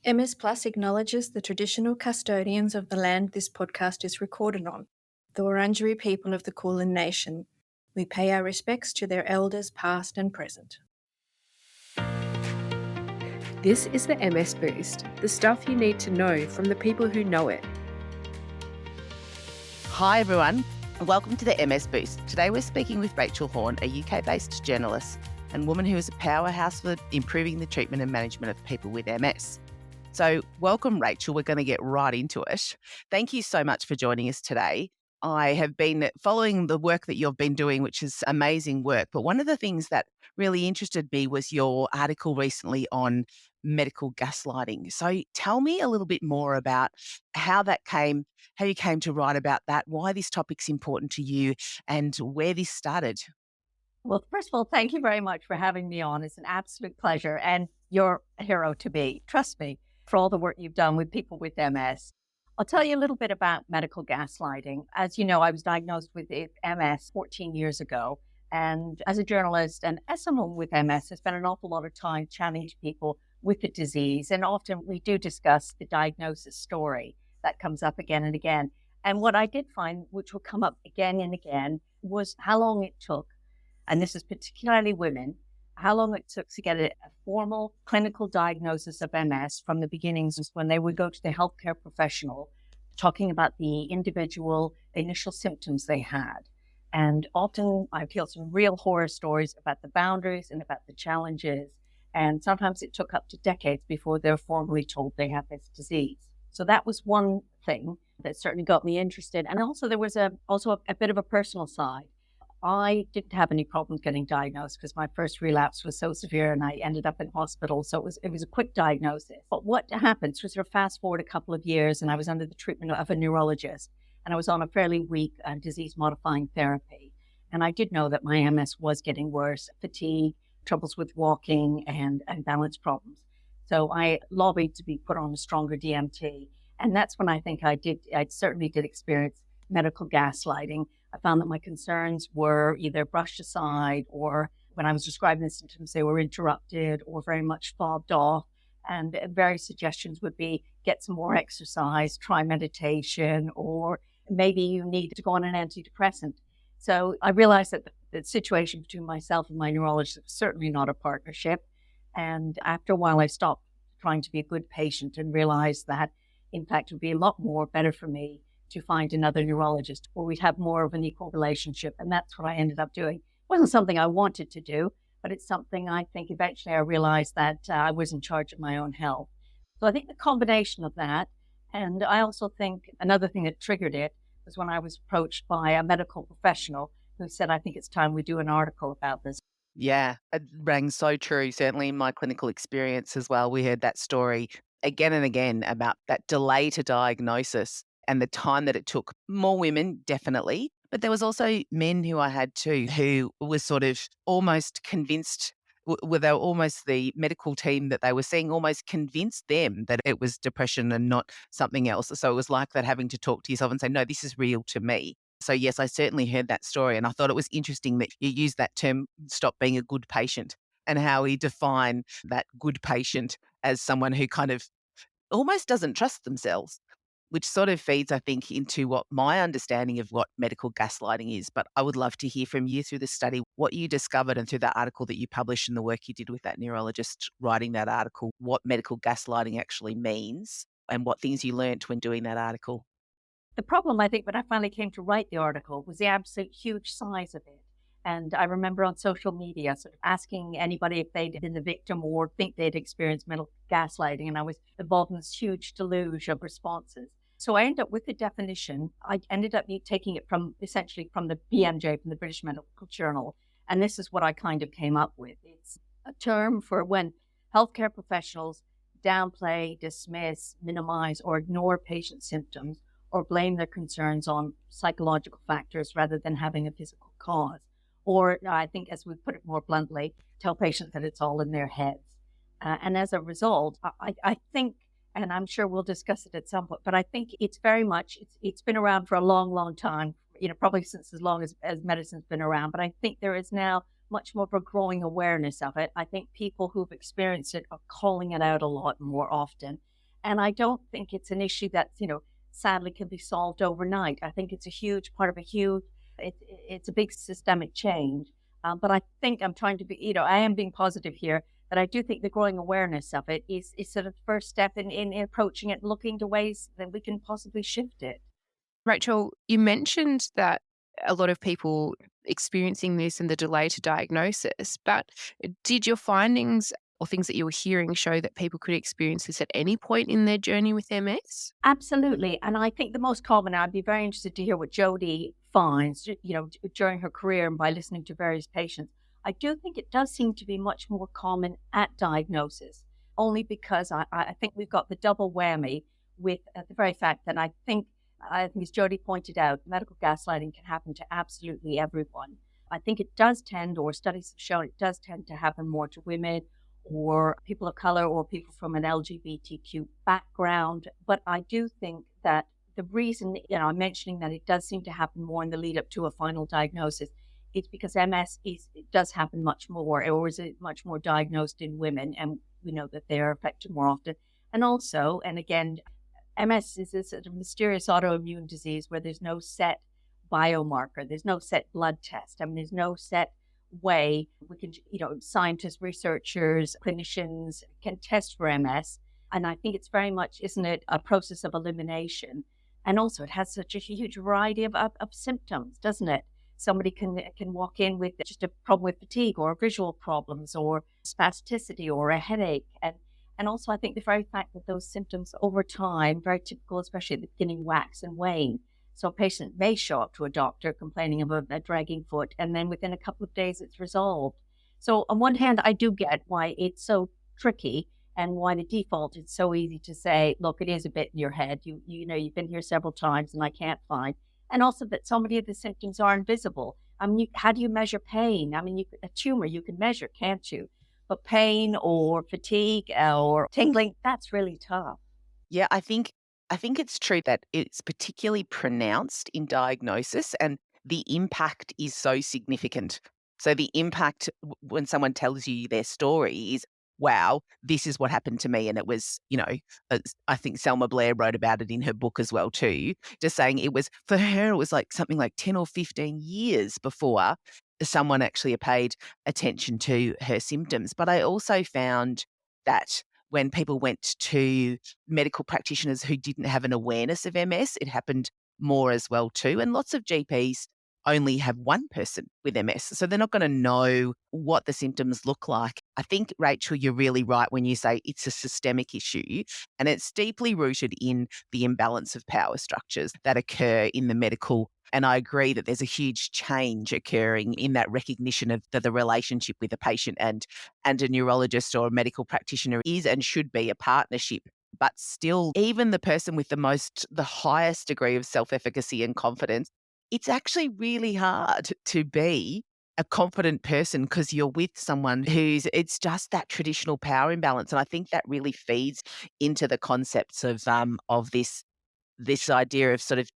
MS Plus acknowledges the traditional custodians of the land this podcast is recorded on, the Wurundjeri people of the Kulin Nation. We pay our respects to their elders past and present. This is the MS Boost, the stuff you need to know from the people who know it. Hi everyone, and welcome to the MS Boost. Today we're speaking with Rachel Horne, a UK-based journalist and woman who is a powerhouse for improving the treatment and management of people with MS. So welcome, Rachel. We're going to get right into it. Thank you so much for joining us today. I have been following the work that you've been doing, which is amazing work. But one of the things that really interested me was your article recently on medical gaslighting. So tell me a little bit more about how you came to write about that, why this topic's important to you, and where this started. Well, first of all, thank you very much for having me on. It's an absolute pleasure. And you're a hero to me. Trust me, for all the work you've done with people with MS. I'll tell you a little bit about medical gaslighting. As you know, I was diagnosed with MS 14 years ago. And as a journalist and as someone with MS, I spent an awful lot of time chatting to people with the disease. And often we do discuss the diagnosis story that comes up again and again. And what I did find, which will come up again and again, was how long it took, and this is particularly women, how long it took to get a formal clinical diagnosis of MS from the beginnings when they would go to the healthcare professional talking about the individual initial symptoms they had. And often I feel some real horror stories about the boundaries and about the challenges. And sometimes it took up to decades before they were formally told they had this disease. So that was one thing that certainly got me interested. And also there was also a bit of a personal side. I didn't have any problems getting diagnosed because my first relapse was so severe and I ended up in hospital. So it was a quick diagnosis. But what happened was fast forward a couple of years and I was under the treatment of a neurologist and I was on a fairly weak disease modifying therapy. And I did know that my MS was getting worse, fatigue, troubles with walking and balance problems. So I lobbied to be put on a stronger DMT. And that's when I think I certainly did experience medical gaslighting. I found that my concerns were either brushed aside or when I was describing the symptoms, they were interrupted or very much fobbed off. And various suggestions would be get some more exercise, try meditation, or maybe you need to go on an antidepressant. So I realized that the situation between myself and my neurologist was certainly not a partnership. And after a while, I stopped trying to be a good patient and realized that, in fact, it would be a lot more better for me to find another neurologist where we'd have more of an equal relationship. And that's what I ended up doing. It wasn't something I wanted to do, but it's something I think eventually I realized that I was in charge of my own health. So I think the combination of that, and I also think another thing that triggered it was when I was approached by a medical professional who said, I think it's time we do an article about this. Yeah, it rang so true. Certainly in my clinical experience as well, we heard that story again and again about that delay to diagnosis and the time that it took. More women, definitely. But there was also men who I had too, who was sort of almost convinced, they were almost the medical team that they were seeing almost convinced them that it was depression and not something else. So it was like that, having to talk to yourself and say, no, this is real to me. So yes, I certainly heard that story. And I thought it was interesting that you used that term, stop being a good patient, and how we define that good patient as someone who kind of almost doesn't trust themselves, which sort of feeds, I think, into what my understanding of what medical gaslighting is. But I would love to hear from you through the study, what you discovered and through that article that you published and the work you did with that neurologist writing that article, what medical gaslighting actually means and what things you learnt when doing that article. The problem, I think, when I finally came to write the article was the absolute huge size of it. And I remember on social media sort of asking anybody if they'd been the victim or think they'd experienced medical gaslighting. And I was involved in this huge deluge of responses. So I ended up with the definition. I ended up taking it essentially from the BMJ, from the British Medical Journal. And this is what I kind of came up with. It's a term for when healthcare professionals downplay, dismiss, minimize, or ignore patient symptoms or blame their concerns on psychological factors rather than having a physical cause. Or I think, as we put it more bluntly, tell patients that it's all in their heads. And as a result, I think, and I'm sure we'll discuss it at some point, but I think it's very much, it's been around for a long, long time, probably since as long as medicine's been around. But I think there is now much more of a growing awareness of it. I think people who've experienced it are calling it out a lot more often. And I don't think it's an issue that, sadly can be solved overnight. I think it's a huge part of it's a big systemic change. But I think I'm trying to be, I am being positive here, but I do think the growing awareness of it is sort of the first step in approaching it, looking to ways that we can possibly shift it. Rachel, you mentioned that a lot of people experiencing this and the delay to diagnosis, but did your findings or things that you were hearing show that people could experience this at any point in their journey with MS? Absolutely. And I think the most common, I'd be very interested to hear what Jodie finds, during her career and by listening to various patients. I do think it does seem to be much more common at diagnosis, only because I think we've got the double whammy with the very fact that I think, as Jodie pointed out, medical gaslighting can happen to absolutely everyone. I think it does tend, or studies have shown it does tend to happen more to women or people of color or people from an LGBTQ background. But I do think that the reason, I'm mentioning that it does seem to happen more in the lead up to a final diagnosis is because MS it does happen much more, or is it much more diagnosed in women, and we know that they are affected more often. And also, and again, MS is a sort of mysterious autoimmune disease where there's no set biomarker, there's no set blood test. I mean, there's no set way we can, scientists, researchers, clinicians can test for MS. And I think it's very much, isn't it, a process of elimination? And also, it has such a huge variety of symptoms, doesn't it? Somebody can walk in with just a problem with fatigue or visual problems or spasticity or a headache. And also, I think the very fact that those symptoms over time, very typical, especially at the beginning, wax and wane. So a patient may show up to a doctor complaining of a dragging foot, and then within a couple of days, it's resolved. So on one hand, I do get why it's so tricky and why the default is so easy to say, look, it is a bit in your head. You've been here several times and I can't find. And also that so many of the symptoms are invisible. I mean, how do you measure pain? I mean, a tumor you can measure, can't you? But pain or fatigue or tingling, that's really tough. Yeah, I think it's true that it's particularly pronounced in diagnosis and the impact is so significant. So the impact when someone tells you their story is, wow, this is what happened to me. And it was, I think Selma Blair wrote about it in her book as well too, just saying it was, for her, it was like something like 10 or 15 years before someone actually paid attention to her symptoms. But I also found that when people went to medical practitioners who didn't have an awareness of MS, it happened more as well too. And lots of GPs only have one person with MS, so they're not going to know what the symptoms look like. I think, Rachel, you're really right when you say it's a systemic issue and it's deeply rooted in the imbalance of power structures that occur in the medical. And I agree that there's a huge change occurring in that recognition of the relationship with a patient and a neurologist or a medical practitioner is and should be a partnership. But still, even the person with the highest degree of self-efficacy and confidence, it's actually really hard to be a confident person because you're with someone it's just that traditional power imbalance. And I think that really feeds into the concepts of this idea of sort of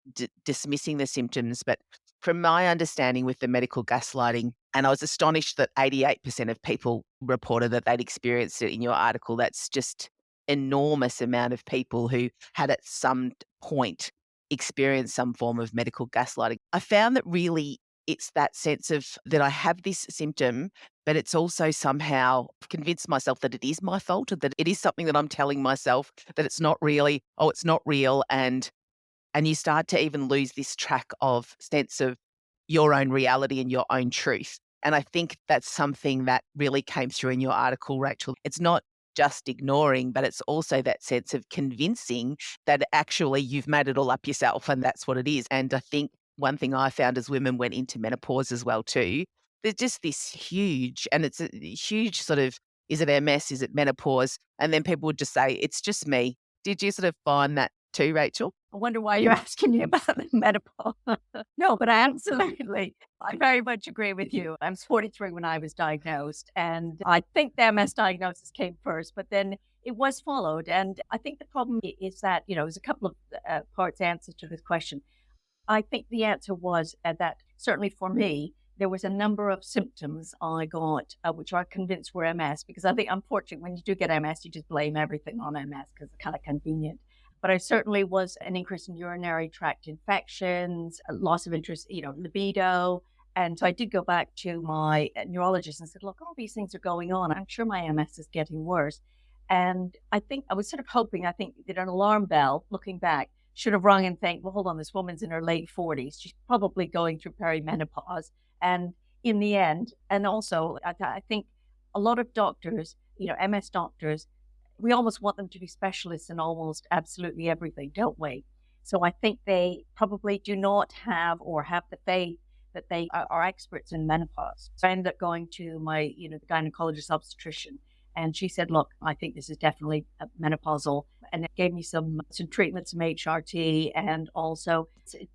dismissing the symptoms. But from my understanding with the medical gaslighting, and I was astonished that 88% of people reported that they'd experienced it in your article. That's just enormous amount of people who had at some point experienced some form of medical gaslighting. I found that really it's that sense of that I have this symptom, but it's also somehow convinced myself that it is my fault, or that it is something that I'm telling myself that it's not really, oh, it's not real. And you start to even lose this track of sense of your own reality and your own truth. And I think that's something that really came through in your article, Rachel. It's not just ignoring, but it's also that sense of convincing that actually you've made it all up yourself and that's what it is. And I think one thing I found as women went into menopause as well too, there's just this huge, and it's a huge sort of, is it MS? Is it menopause? And then people would just say, it's just me. Did you sort of find that too, Rachel? I wonder why you're asking me about the menopause. No, but I very much agree with you. I was 43 when I was diagnosed, and I think the MS diagnosis came first, but then it was followed. And I think the problem is that, there's a couple of parts answer to this question. I think the answer was that certainly for me, there was a number of symptoms I got, which I convinced were MS, because I think, unfortunately, when you do get MS, you just blame everything on MS because it's kind of convenient. But I certainly was an increase in urinary tract infections, a loss of interest, libido. And so I did go back to my neurologist and said, look, all these things are going on. I'm sure my MS is getting worse. And I think I was sort of hoping, that an alarm bell, looking back, should have rung and think, well, hold on, this woman's in her late 40s. She's probably going through perimenopause. And in the end, and also, I think a lot of doctors, MS doctors, we almost want them to be specialists in almost absolutely everything, don't we? So I think they probably do not have the faith that they are experts in menopause. So I ended up going to my, the gynecologist obstetrician. And she said, look, I think this is definitely menopausal. And it gave me some treatments, some HRT, and also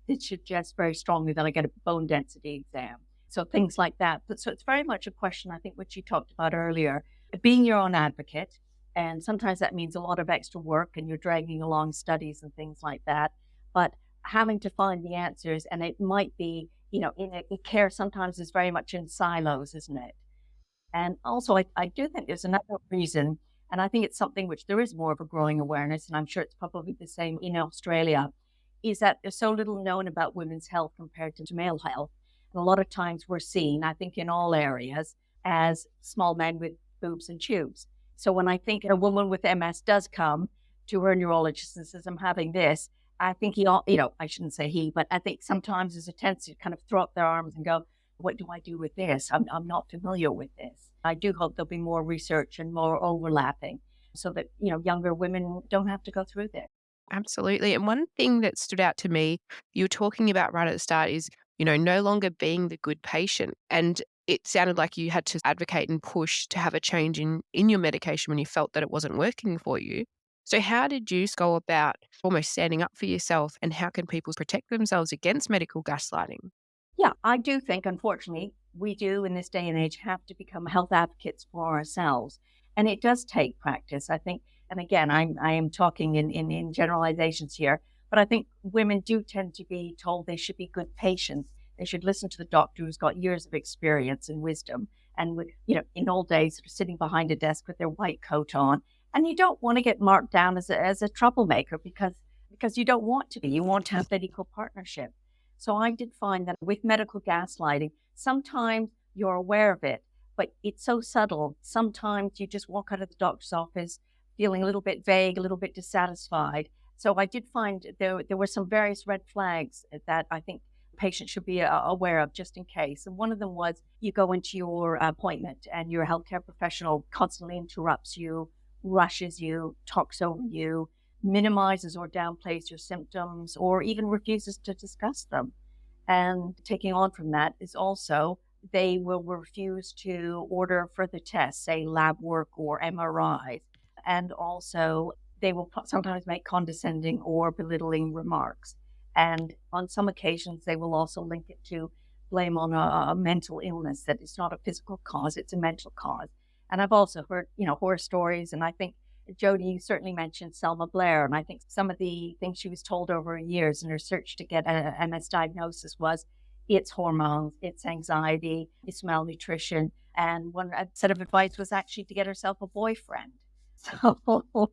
it suggests very strongly that I get a bone density exam. So things like that. So it's very much a question, I think, which you talked about earlier, being your own advocate. And sometimes that means a lot of extra work and you're dragging along studies and things like that. But having to find the answers, and it might be, in care sometimes is very much in silos, isn't it? And also, I do think there's another reason, and I think it's something which there is more of a growing awareness, and I'm sure it's probably the same in Australia, is that there's so little known about women's health compared to male health. And a lot of times we're seen, I think in all areas, as small men with boobs and tubes. So when I think a woman with MS does come to her neurologist and says, I'm having this, I think I shouldn't say he, but I think sometimes there's a tendency to kind of throw up their arms and go, what do I do with this? I'm not familiar with this. I do hope there'll be more research and more overlapping so that, younger women don't have to go through this. Absolutely. And one thing that stood out to me, you were talking about right at the start is, no longer being the good patient. And it sounded like you had to advocate and push to have a change in your medication when you felt that it wasn't working for you. So how did you go about almost standing up for yourself, and how can people protect themselves against medical gaslighting? Yeah, I do think, unfortunately, we do in this day and age have to become health advocates for ourselves. And it does take practice, I think. And again, I am talking in generalizations here, but I think women do tend to be told they should be good patients. They should listen to the doctor who's got years of experience and wisdom. And, in old days, sort of sitting behind a desk with their white coat on. And you don't want to get marked down as a troublemaker because you don't want to be. You want to have that equal partnership. So I did find that with medical gaslighting, sometimes you're aware of it, but it's so subtle. Sometimes you just walk out of the doctor's office feeling a little bit vague, a little bit dissatisfied. So I did find there were some various red flags that I think patients should be aware of just in case. And one of them was you go into your appointment and your healthcare professional constantly interrupts you, rushes you, talks over you, minimizes or downplays your symptoms, or even refuses to discuss them. And taking on from that is also they will refuse to order further tests, say lab work or MRIs. And also they will sometimes make condescending or belittling remarks. And on some occasions, they will also link it to blame on a mental illness, that it's not a physical cause, it's a mental cause. And I've also heard, horror stories. And I think, Jody, you certainly mentioned Selma Blair. And I think some of the things she was told over years in her search to get a MS diagnosis was it's hormones, it's anxiety, it's malnutrition. And one set of advice was actually to get herself a boyfriend. So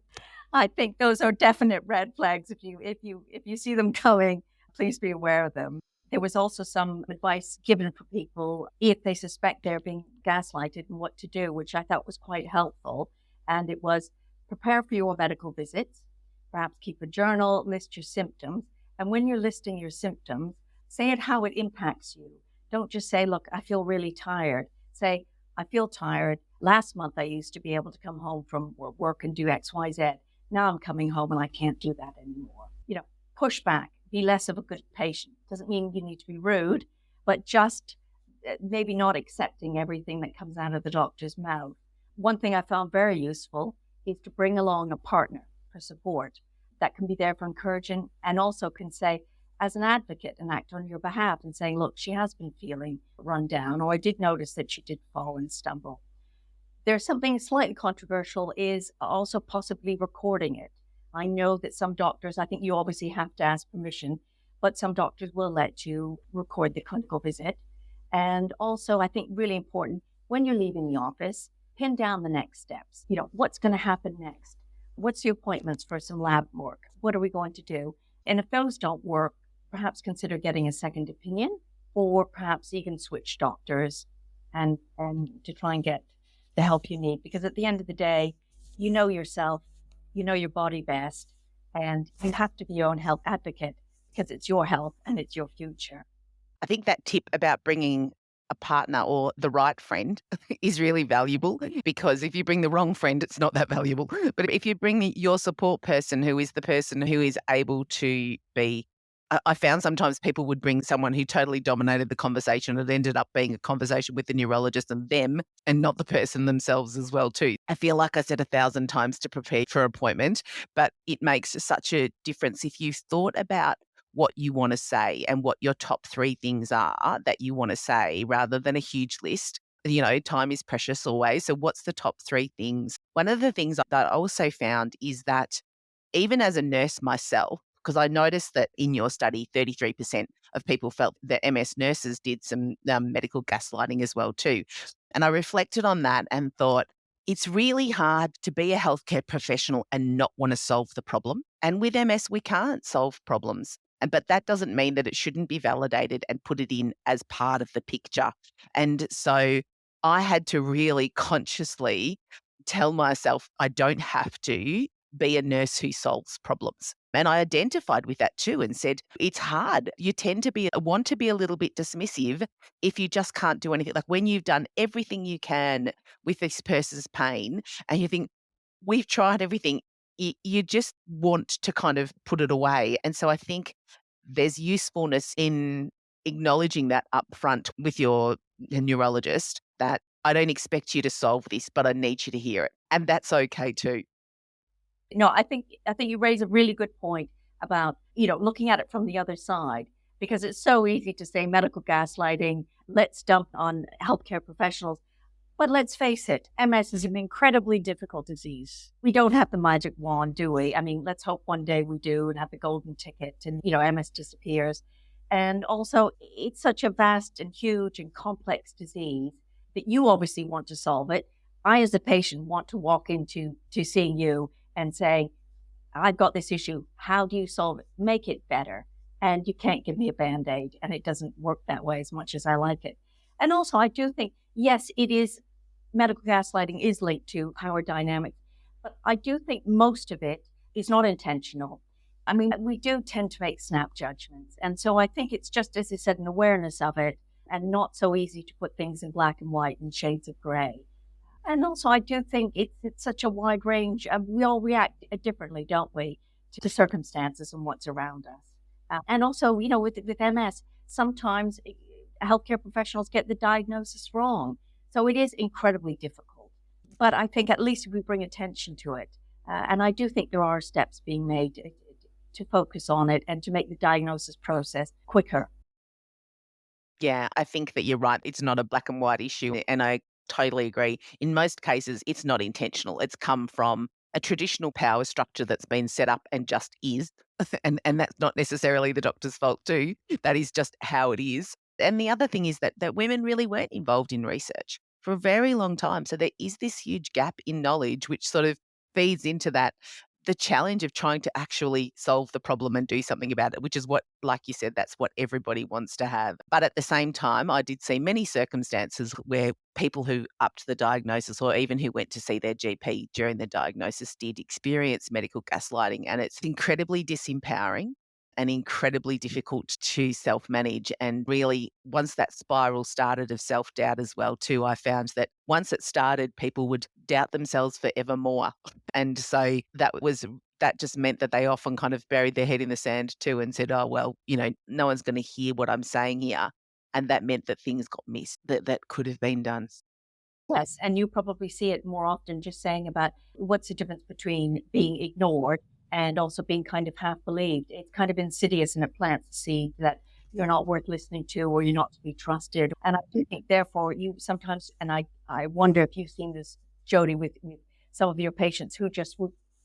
I think those are definite red flags. If you see them coming, please be aware of them. There was also some advice given for people if they suspect they're being gaslighted and what to do, which I thought was quite helpful. And it was prepare for your medical visits, perhaps keep a journal, list your symptoms. And when you're listing your symptoms, say it how it impacts you. Don't just say, look, I feel really tired. Say, I feel tired. Last month, I used to be able to come home from work and do X, Y, Z. Now I'm coming home and I can't do that anymore. Push back, be less of a good patient. Doesn't mean you need to be rude, but just maybe not accepting everything that comes out of the doctor's mouth. One thing I found very useful is to bring along a partner for support that can be there for encouraging and also can say, as an advocate, and act on your behalf and saying, look, she has been feeling run down, or I did notice that she did fall and stumble. There's something slightly controversial is also possibly recording it. I know that some doctors, I think you obviously have to ask permission, but some doctors will let you record the clinical visit. And also, I think really important, when you're leaving the office, pin down the next steps. What's going to happen next? What's the appointments for some lab work? What are we going to do? And if those don't work, perhaps consider getting a second opinion, or perhaps even switch doctors and to try and get the help you need. Because at the end of the day, you know yourself, you know your body best, and you have to be your own health advocate because it's your health and it's your future. I think that tip about bringing a partner or the right friend is really valuable, because if you bring the wrong friend, it's not that valuable. But if you bring your support person, who is the person who is able to be, I found sometimes people would bring someone who totally dominated the conversation. It ended up being a conversation with the neurologist and them, and not the person themselves as well too. I feel like I said 1,000 times to prepare for an appointment, but it makes such a difference if you've thought about what you want to say and what your top 3 things are that you want to say, rather than a huge list. Time is precious always. So what's the top 3 things? One of the things that I also found is that even as a nurse myself, because I noticed that in your study, 33% of people felt that MS nurses did some medical gaslighting as well too. And I reflected on that and thought, it's really hard to be a healthcare professional and not want to solve the problem. And with MS, we can't solve problems. But that doesn't mean that it shouldn't be validated and put it in as part of the picture. And so I had to really consciously tell myself I don't have to be a nurse who solves problems. And I identified with that too and said, it's hard. You tend to want to be a little bit dismissive if you just can't do anything. Like when you've done everything you can with this person's pain and you think, we've tried everything, you just want to kind of put it away. And so I think there's usefulness in acknowledging that up front with your neurologist, that I don't expect you to solve this, but I need you to hear it. And that's okay too. No, I think you raise a really good point about, looking at it from the other side, because it's so easy to say medical gaslighting, let's dump on healthcare professionals. But let's face it, MS is an incredibly difficult disease. We don't have the magic wand, do we? I mean, let's hope one day we do and have the golden ticket and, MS disappears. And also, it's such a vast and huge and complex disease that you obviously want to solve it. I, as a patient, want to walk into seeing you and say, I've got this issue. How do you solve it? Make it better. And you can't give me a Band-Aid. And it doesn't work that way as much as I like it. And also, I do think, yes, medical gaslighting is linked to power dynamics, but I do think most of it is not intentional. I mean, we do tend to make snap judgments. And so I think it's just, as I said, an awareness of it and not so easy to put things in black and white and shades of gray. And also, I do think it's such a wide range. We all react differently, don't we, to the circumstances and what's around us. And also, with MS, sometimes healthcare professionals get the diagnosis wrong. So it is incredibly difficult. But I think at least if we bring attention to it, and I do think there are steps being made to focus on it and to make the diagnosis process quicker. Yeah, I think that you're right. It's not a black and white issue. And I totally agree. In most cases, it's not intentional. It's come from a traditional power structure that's been set up and just is. And that's not necessarily the doctor's fault too. That is just how it is. And the other thing is that women really weren't involved in research for a very long time. So there is this huge gap in knowledge, which sort of feeds into that, the challenge of trying to actually solve the problem and do something about it, which is what, like you said, that's what everybody wants to have. But at the same time, I did see many circumstances where people who upped the diagnosis or even who went to see their GP during the diagnosis did experience medical gaslighting. And it's incredibly disempowering and incredibly difficult to self-manage. And really, once that spiral started of self-doubt as well too, I found that once it started, people would doubt themselves forevermore. And so that just meant that they often kind of buried their head in the sand too and said, oh, well, no one's going to hear what I'm saying here. And that meant that things got missed that could have been done. Yes, and you probably see it more often just saying about what's the difference between being ignored and also being kind of half believed. It's kind of insidious and it plants the seed that you're not worth listening to or you're not to be trusted. And I do think, therefore, you sometimes, and I wonder if you've seen this, Jody, with some of your patients who just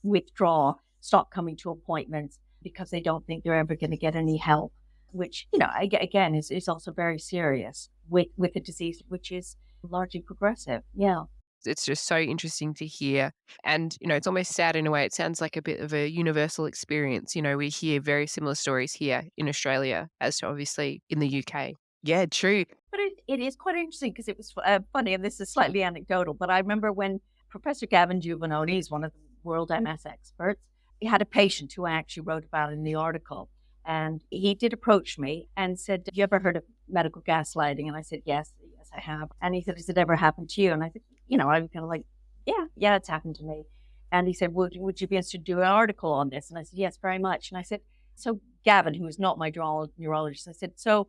withdraw, stop coming to appointments because they don't think they're ever going to get any help. which, again, is also very serious with a disease which is largely progressive. Yeah. It's just so interesting to hear. And, it's almost sad in a way. It sounds like a bit of a universal experience. We hear very similar stories here in Australia as to obviously in the UK. Yeah, true. But it is quite interesting because it was funny, and this is slightly anecdotal, but I remember when Professor Gavin Giovannoni is one of the world MS experts. He had a patient who I actually wrote about in the article. And he did approach me and said, "Have you ever heard of medical gaslighting?" And I said, yes, I have. And he said, "Has it ever happened to you?" And I said, I'm kind of like, yeah, it's happened to me. And he said, would you be interested to do an article on this? And I said, yes, very much. And I said, so Gavin, who is not my neurologist, I said, so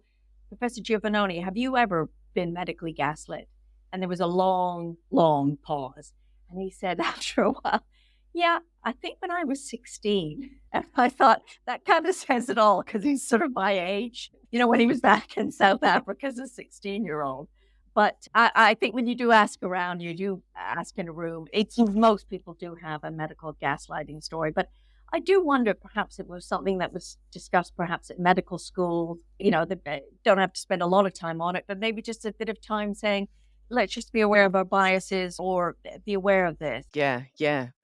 Professor Giovannoni, have you ever been medically gaslit? And there was a long, long pause. And he said after a while, yeah, I think when I was 16. And I thought that kind of says it all because he's sort of my age, when he was back in South Africa as a 16-year-old. But I think when you do ask around, you do ask in a room, most people do have a medical gaslighting story. But I do wonder perhaps it was something that was discussed perhaps at medical school. They don't have to spend a lot of time on it, but maybe just a bit of time saying, let's just be aware of our biases or be aware of this. Yeah.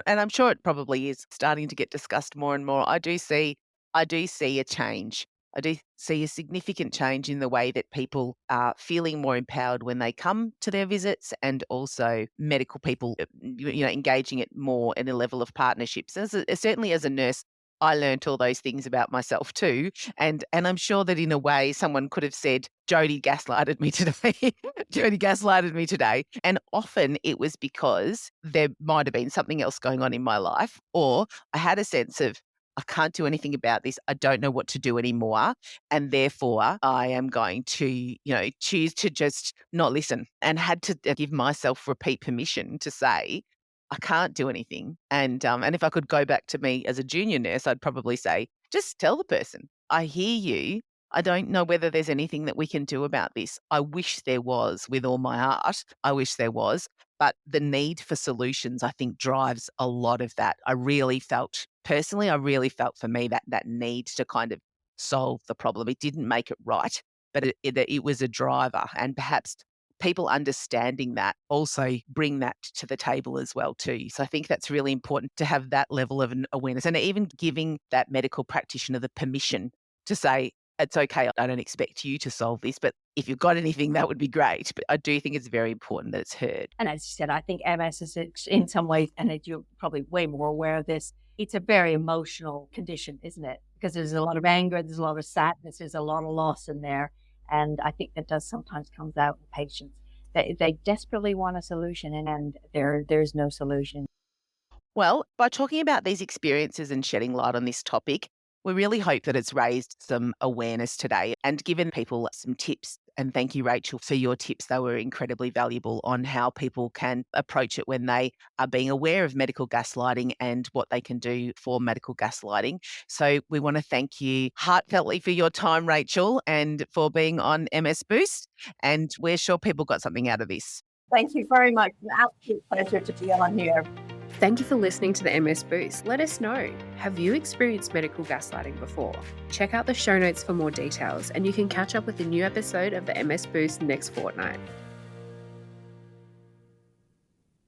And I'm sure it probably is starting to get discussed more and more. I do see a change. I do see a significant change in the way that people are feeling more empowered when they come to their visits, and also medical people, engaging it more in a level of partnerships. Certainly as a nurse, I learnt all those things about myself too. And I'm sure that in a way someone could have said, Jodie gaslighted me today. Jodie gaslighted me today. And often it was because there might have been something else going on in my life, or I had a sense of, I can't do anything about this. I don't know what to do anymore. And therefore, I am going to, choose to just not listen, and had to give myself repeat permission to say, I can't do anything. And if I could go back to me as a junior nurse, I'd probably say, just tell the person, I hear you. I don't know whether there's anything that we can do about this. I wish there was, with all my heart. I wish there was. But the need for solutions, I think, drives a lot of that. I really felt for me that need to kind of solve the problem. It didn't make it right, but it was a driver. And perhaps people understanding that also bring that to the table as well too. So I think that's really important to have that level of an awareness, and even giving that medical practitioner the permission to say, it's okay, I don't expect you to solve this, but if you've got anything, that would be great. But I do think it's very important that it's heard. And as you said, I think MS is in some ways, and you're probably way more aware of this, it's a very emotional condition, isn't it? Because there's a lot of anger, there's a lot of sadness, there's a lot of loss in there. And I think that does sometimes comes out in patients. They desperately want a solution, and there's no solution. Well, by talking about these experiences and shedding light on this topic, we really hope that it's raised some awareness today and given people some tips. And thank you, Rachel, for your tips. They were incredibly valuable on how people can approach it when they are being aware of medical gaslighting and what they can do for medical gaslighting. So we want to thank you heartfeltly for your time, Rachel, and for being on MS Boost. And we're sure people got something out of this. Thank you very much. An absolute pleasure to be on here. Thank you for listening to the MS Boost. Let us know, have you experienced medical gaslighting before? Check out the show notes for more details, and you can catch up with a new episode of the MS Boost next fortnight.